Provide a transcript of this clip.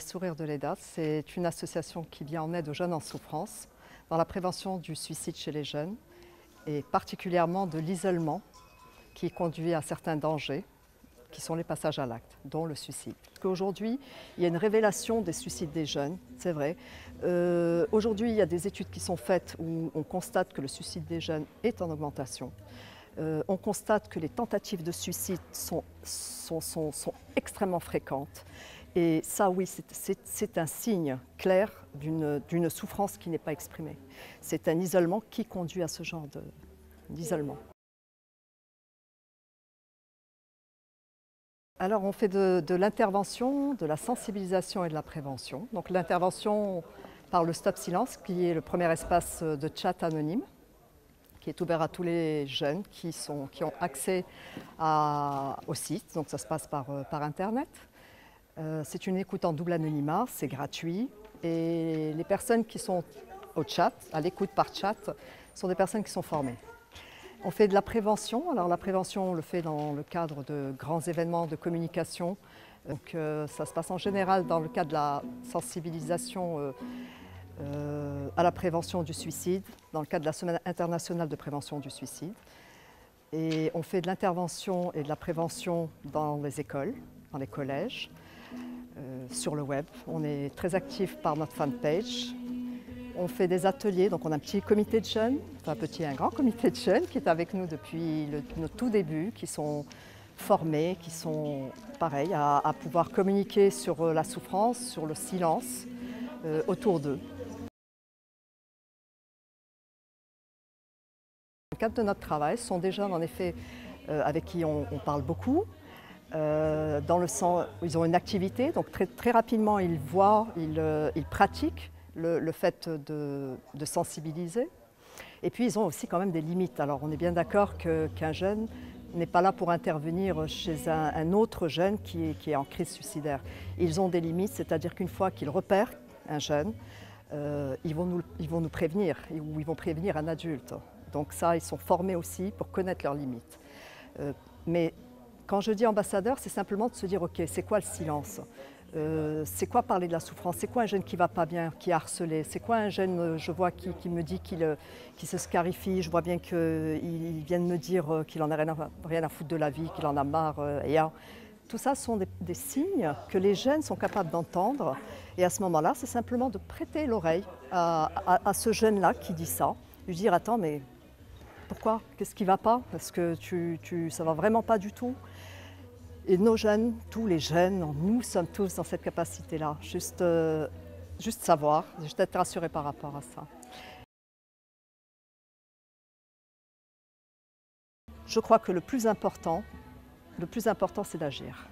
Sourire de l'Eda, c'est une association qui vient en aide aux jeunes en souffrance dans la prévention du suicide chez les jeunes et particulièrement de l'isolement qui conduit à certains dangers qui sont les passages à l'acte, dont le suicide. Aujourd'hui, il y a une révélation des suicides des jeunes, c'est vrai. Aujourd'hui, il y a des études qui sont faites où on constate que le suicide des jeunes est en augmentation. On constate que les tentatives de suicide sont extrêmement fréquentes. Et ça, oui, c'est un signe clair d'une souffrance qui n'est pas exprimée. C'est un isolement qui conduit à ce genre d'isolement. Alors, on fait de l'intervention, de la sensibilisation et de la prévention. Donc, l'intervention par le Stop Silence, qui est le premier espace de chat anonyme, qui est ouvert à tous les jeunes qui ont accès au site. Donc, ça se passe par Internet. C'est une écoute en double anonymat, c'est gratuit. Et les personnes qui sont au chat, à l'écoute par chat, sont des personnes qui sont formées. On fait de la prévention. Alors la prévention, on le fait dans le cadre de grands événements de communication. Donc ça se passe en général dans le cadre de la sensibilisation à la prévention du suicide, dans le cadre de la Semaine internationale de prévention du suicide. Et on fait de l'intervention et de la prévention dans les écoles, dans les collèges, sur le web. On est très actifs par notre fanpage. On fait des ateliers, donc on a un petit comité de jeunes, enfin un grand comité de jeunes qui est avec nous depuis notre tout début, qui sont formés, qui sont pareils, à pouvoir communiquer sur la souffrance, sur le silence autour d'eux. Dans le cadre de notre travail, ce sont des jeunes en effet avec qui on parle beaucoup. Dans le sens, ils ont une activité, donc très rapidement ils voient, ils pratiquent le fait de sensibiliser. Et puis ils ont aussi quand même des limites. Alors on est bien d'accord qu'un jeune n'est pas là pour intervenir chez un autre jeune qui est en crise suicidaire. Ils ont des limites, c'est-à-dire qu'une fois qu'ils repèrent un jeune, ils vont nous prévenir, ou ils vont prévenir un adulte. Donc ça, ils sont formés aussi pour connaître leurs limites. Mais quand je dis ambassadeur, c'est simplement de se dire, ok, c'est quoi le silence ? C'est quoi parler de la souffrance? C'est quoi un jeune qui ne va pas bien, qui est harcelé? C'est quoi un jeune, je vois, qui me dit qu'il se scarifie? Je vois bien qu'il vient de me dire qu'il n'en a rien à foutre de la vie, qu'il en a marre. Tout ça sont des signes que les jeunes sont capables d'entendre. Et à ce moment-là, c'est simplement de prêter l'oreille à ce jeune-là qui dit ça. Lui dire, attends, mais pourquoi? Qu'est-ce qui ne va pas? Parce que ça ne va vraiment pas du tout. Et nos jeunes, tous les jeunes, nous sommes tous dans cette capacité-là, juste savoir, juste être rassurés par rapport à ça. Je crois que le plus important, c'est d'agir.